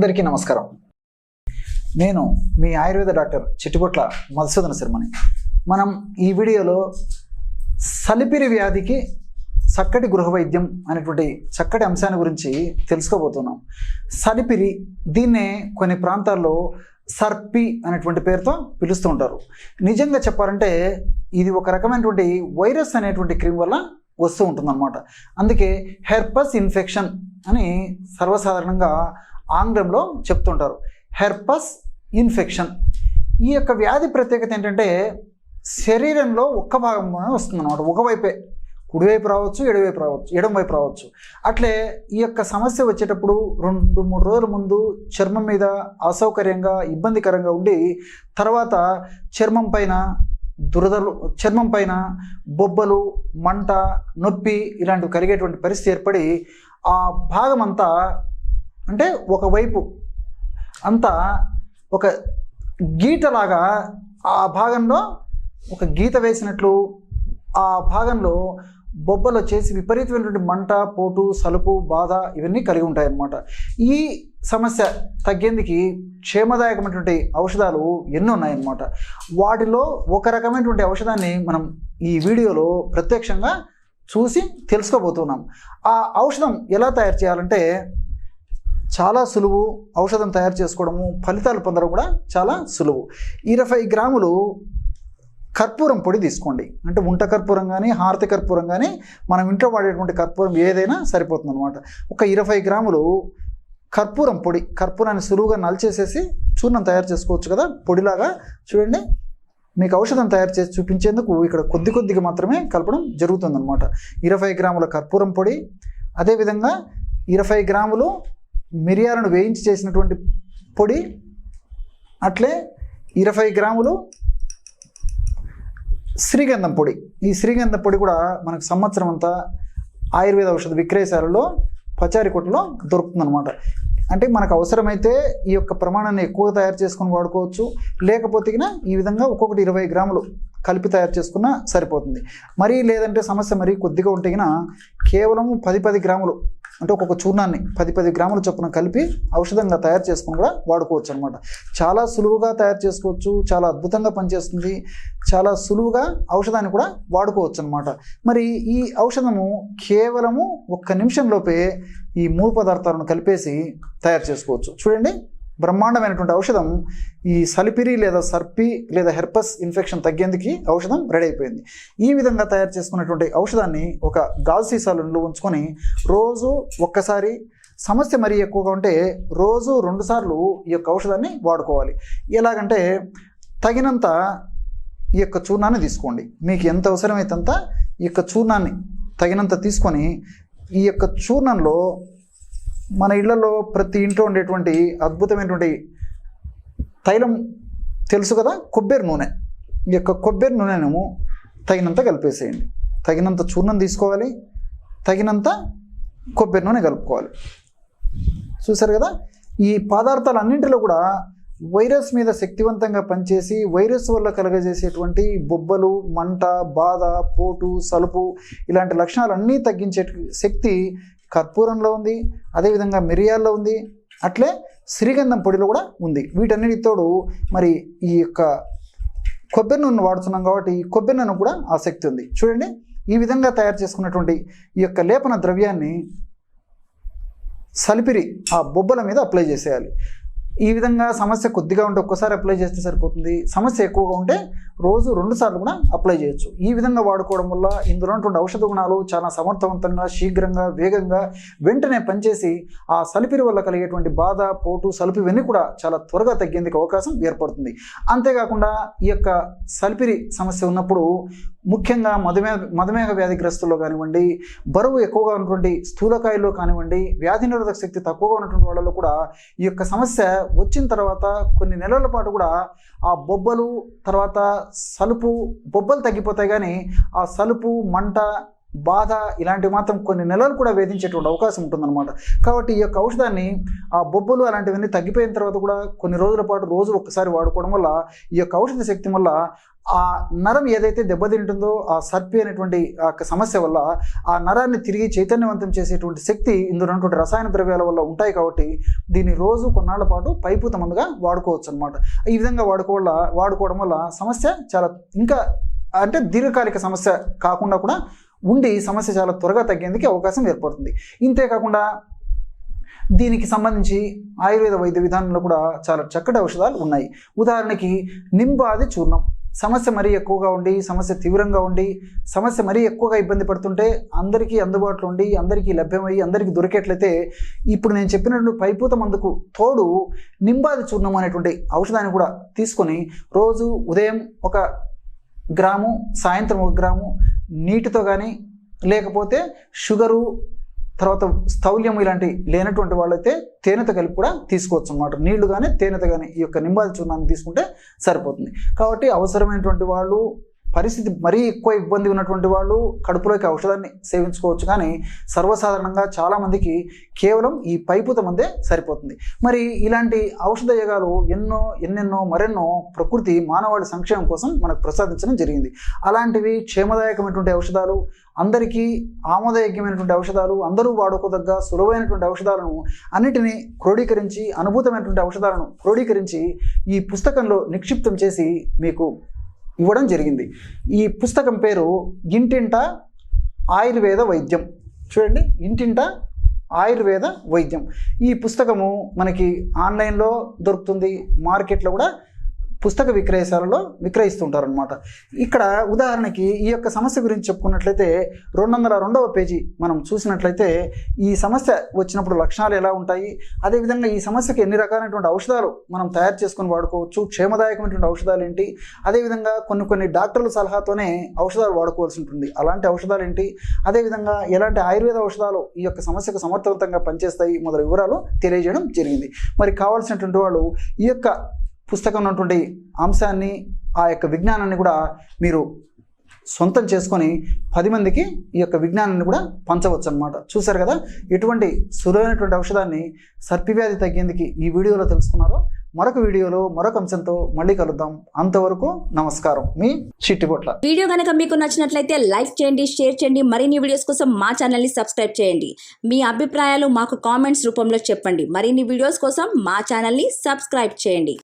అందరికీ నమస్కారం. నేను మీ ఆయుర్వేద డాక్టర్ చిట్టిబొట్ల మధుసూదన శర్మని. మనం ఈ వీడియోలో సలిపిరి వ్యాధికి చక్కటి గృహ వైద్యం అనేటువంటి చక్కటి అంశాన్ని గురించి తెలుసుకోబోతున్నాం. సలిపిరి, దీన్నే కొన్ని ప్రాంతాల్లో సర్పి అనేటువంటి పేరుతో పిలుస్తూ ఉంటారు. నిజంగా చెప్పాలంటే ఇది ఒక రకమైనటువంటి వైరస్ అనేటువంటి క్రిమి వల్ల వస్తూ ఉంటుందన్నమాట. అందుకే హెర్పస్ ఇన్ఫెక్షన్ అని సర్వసాధారణంగా ఆంగ్లంలో చెప్తుంటారు. Herpes infection. ఈ యొక్క వ్యాధి ప్రత్యేకత ఏంటంటే శరీరంలో ఒక్క భాగంలోనే వస్తుందన్నమాట. ఒకవైపే, కుడివైపు రావచ్చు, ఎడమ వైపు రావచ్చు. అట్లే ఈ యొక్క సమస్య వచ్చేటప్పుడు 2-3 రోజుల ముందు చర్మం మీద అసౌకర్యంగా, ఇబ్బందికరంగా ఉండి తర్వాత చర్మం పైన దురదలు, చర్మం పైన బొబ్బలు, మంట, నొప్పి ఇలాంటివి కలిగేటువంటి పరిస్థితి ఏర్పడి ఆ భాగం అంతా, అంటే ఒకవైపు అంతా ఒక గీతలాగా, ఆ భాగంలో ఒక గీత వేసినట్లు ఆ భాగంలో బొబ్బలు వచ్చేసి విపరీతమైనటువంటి మంట, పోటు, సలుపు, బాధ ఇవన్నీ కలిగి ఉంటాయన్నమాట. ఈ సమస్య తగ్గేందుకు క్షేమదాయకమైనటువంటి ఔషధాలు ఎన్నో ఉన్నాయన్నమాట. వాటిలో ఒక రకమైనటువంటి ఔషధాన్ని మనం ఈ వీడియోలో ప్రత్యక్షంగా చూసి తెలుసుకోబోతున్నాం. ఆ ఔషధం ఎలా తయారు చేయాలంటే చాలా సులువు. ఔషధం తయారు చేసుకోవడము, ఫలితాలు పొందడం కూడా చాలా సులువు. 20 గ్రాములు కర్పూరం పొడి తీసుకోండి. అంటే ఉంట కర్పూరం కానీ, హారతి కర్పూరం కానీ, మనం ఇంట్లో వాడేటువంటి కర్పూరం ఏదైనా సరిపోతుంది అనమాట. ఒక 20 గ్రాములు కర్పూరం పొడి. కర్పూరాన్ని సులువుగా నలిచేసేసి చూర్ణం తయారు చేసుకోవచ్చు కదా, పొడిలాగా. చూడండి, మీకు ఔషధం తయారు చేసి చూపించేందుకు ఇక్కడ కొద్దిగా మాత్రమే కలపడం జరుగుతుందన్నమాట. 20 గ్రాముల కర్పూరం పొడి, అదేవిధంగా 20 గ్రాములు మిరియాలను వేయించి చేసినటువంటి పొడి, అట్లే 20 గ్రాములు శ్రీగంధం పొడి. ఈ శ్రీగంధం పొడి కూడా మనకు సంవత్సరం అంతా ఆయుర్వేద ఔషధ విక్రయశాలలో, పచారీ కొట్టులో దొరుకుతుందన్నమాట. అంటే మనకు అవసరమైతే ఈ యొక్క ప్రమాణాన్ని ఎక్కువగా తయారు చేసుకొని వాడుకోవచ్చు. లేకపోతే ఈ విధంగా ఒక్కొక్కటి 20 గ్రాములు కలిపి తయారు చేసుకున్నా సరిపోతుంది. మరీ లేదంటే సమస్య మరీ కొద్దిగా ఉంటే కేవలం 10 గ్రాములు, అంటే ఒక్కొక్క చూర్ణాన్ని 10 గ్రాముల చొప్పున కలిపి ఔషధంగా తయారు చేసుకుని కూడా వాడుకోవచ్చు అనమాట. చాలా సులువుగా తయారు చేసుకోవచ్చు, చాలా అద్భుతంగా పనిచేస్తుంది, చాలా సులువుగా ఔషధాన్ని కూడా వాడుకోవచ్చు అనమాట. మరి ఈ ఔషధము కేవలము 1 నిమిషంలోపే ఈ 3 పదార్థాలను కలిపేసి తయారు చేసుకోవచ్చు. చూడండి, బ్రహ్మాండమైనటువంటి ఔషధం. ఈ సలిపిరి లేదా సర్పి లేదా హెర్పస్ ఇన్ఫెక్షన్ తగ్గేందుకు ఔషధం రెడీ అయిపోయింది. ఈ విధంగా తయారు చేసుకున్నటువంటి ఔషధాన్ని ఒక గాజు సీసాలలో ఉంచుకొని రోజు ఒక్కసారి, సమస్య మరీ ఎక్కువగా ఉంటే రోజు 2 సార్లు ఈ యొక్క ఔషధాన్ని వాడుకోవాలి. ఎలాగంటే తగినంత ఈ యొక్క చూర్ణాన్ని తీసుకోండి. మీకు ఎంత అవసరమైతే అంత ఈ యొక్క చూర్ణాన్ని తగినంత తీసుకొని, ఈ యొక్క చూర్ణంలో మన ఇళ్లలో ప్రతి ఇంట్లో ఉండేటువంటి అద్భుతమైనటువంటి తైలం తెలుసు కదా, కొబ్బరి నూనె. ఈ యొక్క కొబ్బరి నూనెను తగినంత కలిపేసేయండి. తగినంత చూర్ణం తీసుకోవాలి, తగినంత కొబ్బరి నూనె కలుపుకోవాలి. చూసారు కదా, ఈ పదార్థాలన్నింటిలో కూడా వైరస్ మీద శక్తివంతంగా పనిచేసి వైరస్ వల్ల కలుగజేసేటువంటి బొబ్బలు, మంట, బాధ, పోటు, సలుపు ఇలాంటి లక్షణాలన్నీ తగ్గించే శక్తి కర్పూరంలో ఉంది, అదేవిధంగా మిరియాల్లో ఉంది, అట్లే శ్రీగంధం పొడిలో కూడా ఉంది. వీటన్నిటితోడు మరి ఈ యొక్క కొబ్బరి నూనె వాడుతున్నాం కాబట్టి ఈ కొబ్బరి నూనె కూడా ఆ శక్తి ఉంది. చూడండి, ఈ విధంగా తయారు చేసుకున్నటువంటి ఈ యొక్క లేపన ద్రవ్యాన్ని సలిపిరి ఆ బొబ్బల మీద అప్లై చేసేయాలి. ఈ విధంగా సమస్య కొద్దిగా ఉంటే ఒక్కసారి అప్లై చేస్తే సరిపోతుంది. సమస్య ఎక్కువగా ఉంటే రోజు 2 సార్లు కూడా అప్లై చేయొచ్చు. ఈ విధంగా వాడుకోవడం వల్ల ఇందులో ఉన్నటువంటి ఔషధ గుణాలు చాలా సమర్థవంతంగా, శీఘ్రంగా, వేగంగా వెంటనే పనిచేసి ఆ సలిపిరి వల్ల కలిగేటువంటి బాధ, పోటు, సలుపు ఇవన్నీ కూడా చాలా త్వరగా తగ్గేందుకు అవకాశం ఏర్పడుతుంది. అంతేకాకుండా ఈ యొక్క సలిపిరి సమస్య ఉన్నప్పుడు ముఖ్యంగా మధుమేహ వ్యాధిగ్రస్తుల్లో కానివ్వండి, బరువు ఎక్కువగా ఉన్నటువంటి స్థూలకాయల్లో కానివ్వండి, వ్యాధి నిరోధక శక్తి తక్కువగా ఉన్నటువంటి వాళ్ళలో కూడా ఈ యొక్క సమస్య వచ్చిన తర్వాత కొన్ని నెలల పాటు కూడా ఆ బొబ్బలు, తర్వాత సలుపు, బొబ్బలు తగ్గిపోతాయి కానీ ఆ సలుపు, మంట, బాధ ఇలాంటివి మాత్రం కొన్ని నెలలు కూడా వేధించేటువంటి అవకాశం ఉంటుందన్నమాట. కాబట్టి ఈ యొక్క ఔషధాన్ని ఆ బొబ్బలు అలాంటివన్నీ తగ్గిపోయిన తర్వాత కూడా కొన్ని రోజుల పాటు రోజు ఒక్కసారి వాడుకోవడం వల్ల ఈ యొక్క ఔషధ శక్తి వల్ల ఆ నరం ఏదైతే దెబ్బతింటుందో ఆ సర్పి అనేటువంటి ఆ సమస్య వల్ల ఆ నరాన్ని తిరిగి చైతన్యవంతం చేసేటువంటి శక్తి ఇందులో ఉన్నటువంటి రసాయన ద్రవ్యాల వల్ల ఉంటాయి. కాబట్టి దీన్ని రోజు కొన్నాళ్ల పాటు పైపూత మందుగా వాడుకోవచ్చు అనమాట. ఈ విధంగా వాడుకోవడం వల్ల సమస్య చాలా ఇంకా అంటే దీర్ఘకాలిక సమస్య కాకుండా కూడా ఉండి సమస్య చాలా త్వరగా తగ్గేందుకు అవకాశం ఏర్పడుతుంది. ఇంతేకాకుండా దీనికి సంబంధించి ఆయుర్వేద వైద్య విధానంలో కూడా చాలా చక్కటి ఔషధాలు ఉన్నాయి. ఉదాహరణకి నింబాది చూర్ణం. సమస్య మరీ ఎక్కువగా ఉండి, సమస్య తీవ్రంగా ఉండి, సమస్య మరీ ఎక్కువగా ఇబ్బంది పడుతుంటే అందరికీ అందుబాటులో ఉండి, అందరికీ లభ్యమయ్యి, అందరికీ దొరికేట్లయితే ఇప్పుడు నేను చెప్పినటువంటి పైపూత మందుకు తోడు నింబాది చూర్ణం అనేటువంటి ఔషధాన్ని కూడా తీసుకొని రోజు ఉదయం 1 గ్రాము, సాయంత్రం 1 గ్రాము నీటితో కానీ, లేకపోతే షుగరు తర్వాత స్థౌల్యం ఇలాంటి లేనటువంటి వాళ్ళైతే తేనెతో కలిపి కూడా తీసుకోవచ్చు అన్నమాట. నీళ్లు కానీ తేనెతో కానీ ఈ యొక్క నింబాది చూర్ణాన్ని తీసుకుంటే సరిపోతుంది. కాబట్టి అవసరమైనటువంటి వాళ్ళు, పరిస్థితి మరీ ఎక్కువ ఇబ్బంది ఉన్నటువంటి వాళ్ళు కడుపులోకి ఔషధాన్ని సేవించుకోవచ్చు. కానీ సర్వసాధారణంగా చాలామందికి కేవలం ఈ పైపూత మందే సరిపోతుంది. మరి ఇలాంటి ఔషధ యోగాలు ఎన్నెన్నో మరెన్నో ప్రకృతి మానవాళి సంక్షేమం కోసం మనకు ప్రసాదించడం జరిగింది. అలాంటివి క్షేమదాయకమైనటువంటి ఔషధాలు, అందరికీ ఆమోదయోగ్యమైనటువంటి ఔషధాలు, అందరూ వాడుకోదగ్గ సులువైనటువంటి ఔషధాలను అన్నిటినీ క్రోడీకరించి, అనుభూతమైనటువంటి ఔషధాలను క్రోడీకరించి ఈ పుస్తకంలో నిక్షిప్తం చేసి మీకు ఇవ్వడం జరిగింది. ఈ పుస్తకం పేరు ఇంటింట ఆయుర్వేద వైద్యం. చూడండి, ఇంటింట ఆయుర్వేద వైద్యం. ఈ పుస్తకము మనకి ఆన్లైన్లో దొరుకుతుంది, మార్కెట్లో కూడా పుస్తక విక్రయశాలలో విక్రయిస్తుంటారనమాట. ఇక్కడ ఉదాహరణకి ఈ యొక్క సమస్య గురించి చెప్పుకున్నట్లయితే 202వ పేజీ మనం చూసినట్లయితే ఈ సమస్య వచ్చినప్పుడు లక్షణాలు ఎలా ఉంటాయి, అదేవిధంగా ఈ సమస్యకి ఎన్ని రకాలైనటువంటి ఔషధాలు మనం తయారు చేసుకొని వాడుకోవచ్చు, క్షేమదాయకమైనటువంటి ఔషధాలు ఏంటి, అదేవిధంగా కొన్ని డాక్టర్ల సలహాతోనే ఔషధాలు వాడుకోవాల్సి ఉంటుంది, అలాంటి ఔషధాలు ఏంటి, అదేవిధంగా ఎలాంటి ఆయుర్వేద ఔషధాలు ఈ యొక్క సమస్యకు సమర్థవంతంగా పనిచేస్తాయి మొదలైన వివరాలు తెలియజేయడం జరిగింది. మరి కావాల్సినటువంటి వాళ్ళు ఈ యొక్క పుస్తకం ఉన్నటువంటి అంశాన్ని, ఆ యొక్క విజ్ఞానాన్ని కూడా మీరు సొంతం చేసుకొని 10 మందికి ఈ యొక్క విజ్ఞానాన్ని కూడా పంచవచ్చు అన్నమాట. చూశారు కదా ఎటువంటి సులువైనటువంటి ఔషధాన్ని సర్పివ్యాధి తగ్గేందుకు ఈ వీడియోలో తెలుసుకున్నారో. మరొక వీడియోలో మరొక అంశంతో మళ్ళీ కలుద్దాం. అంతవరకు నమస్కారం. మీ చిట్టిపొట్ల. వీడియో కనుక మీకు నచ్చినట్లయితే లైక్ చేయండి, షేర్ చేయండి. మరిన్ని వీడియోస్ కోసం మా ఛానల్ని సబ్స్క్రైబ్ చేయండి. మీ అభిప్రాయాలు మాకు కామెంట్స్ రూపంలో చెప్పండి. మరిన్ని వీడియోస్ కోసం మా ఛానల్ని సబ్స్క్రైబ్ చేయండి.